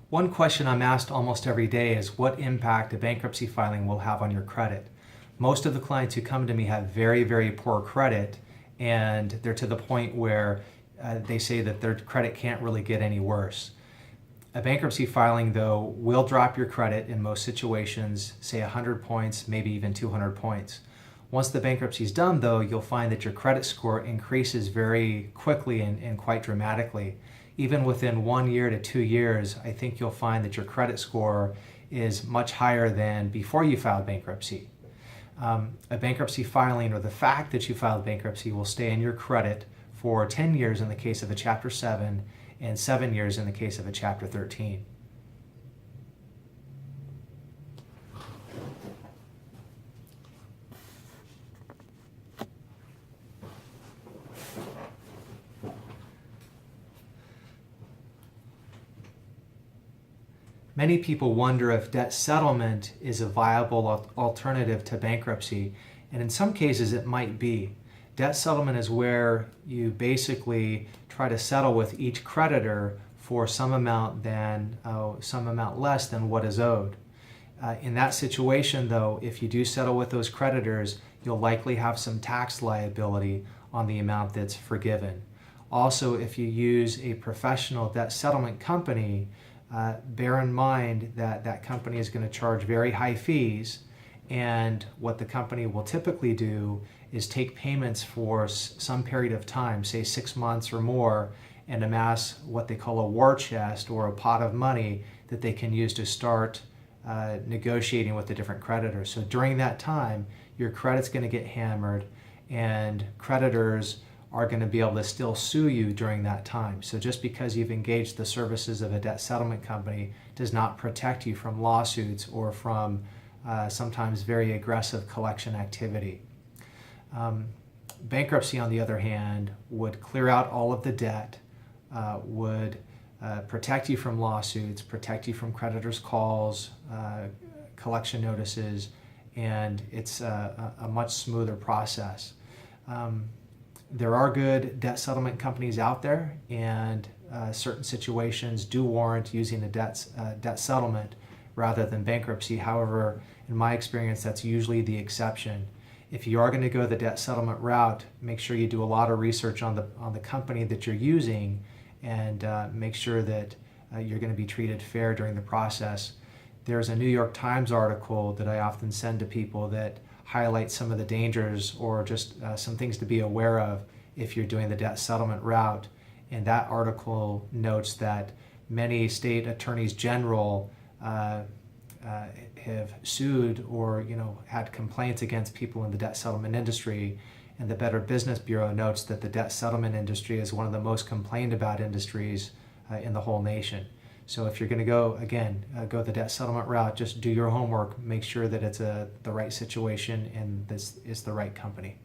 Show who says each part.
Speaker 1: One question I'm asked almost every day is what impact a bankruptcy filing will have on your credit. Most of the clients who come to me have very, very poor credit, and they're to the point where they say that their credit can't really get any worse. A bankruptcy filing, though, will drop your credit in most situations, say 100 points, maybe even 200 points. Once the bankruptcy is done, though, you'll find that your credit score increases very quickly and quite dramatically. Even within 1 year to 2 years, I think you'll find that your credit score is much higher than before you filed bankruptcy. A bankruptcy filing, or the fact that you filed bankruptcy, will stay in your credit for 10 years in the case of a Chapter 7 and 7 years in the case of a Chapter 13. Many people wonder if debt settlement is a viable alternative to bankruptcy, and in some cases it might be. Debt settlement is where you basically try to settle with each creditor for some amount less than what is owed. In that situation, though, if you do settle with those creditors, you'll likely have some tax liability on the amount that's forgiven. Also, if you use a professional debt settlement company, bear in mind that that company is going to charge very high fees, and what the company will typically do is take payments for some period of time, say 6 months or more, and amass what they call a war chest, or a pot of money that they can use to start negotiating with the different creditors. So during that time, your credit's going to get hammered, and creditors are going to be able to still sue you during that time. So just because you've engaged the services of a debt settlement company does not protect you from lawsuits or from sometimes very aggressive collection activity. Bankruptcy, on the other hand, would clear out all of the debt, would protect you from lawsuits, protect you from creditors' calls, collection notices, and it's a much smoother process. There are good debt settlement companies out there, and certain situations do warrant using a debt settlement rather than bankruptcy. However, in my experience, that's usually the exception. If you are going to go the debt settlement route, make sure you do a lot of research on the company that you're using, and make sure that you're going to be treated fair during the process. There's a New York Times article that I often send to people that highlight some of the dangers, or just some things to be aware of if you're doing the debt settlement route. And that article notes that many state attorneys general have sued or had complaints against people in the debt settlement industry. And the Better Business Bureau notes that the debt settlement industry is one of the most complained about industries in the whole nation. So if you're going to go the debt settlement route, just do your homework, make sure that it's the right situation and this is the right company.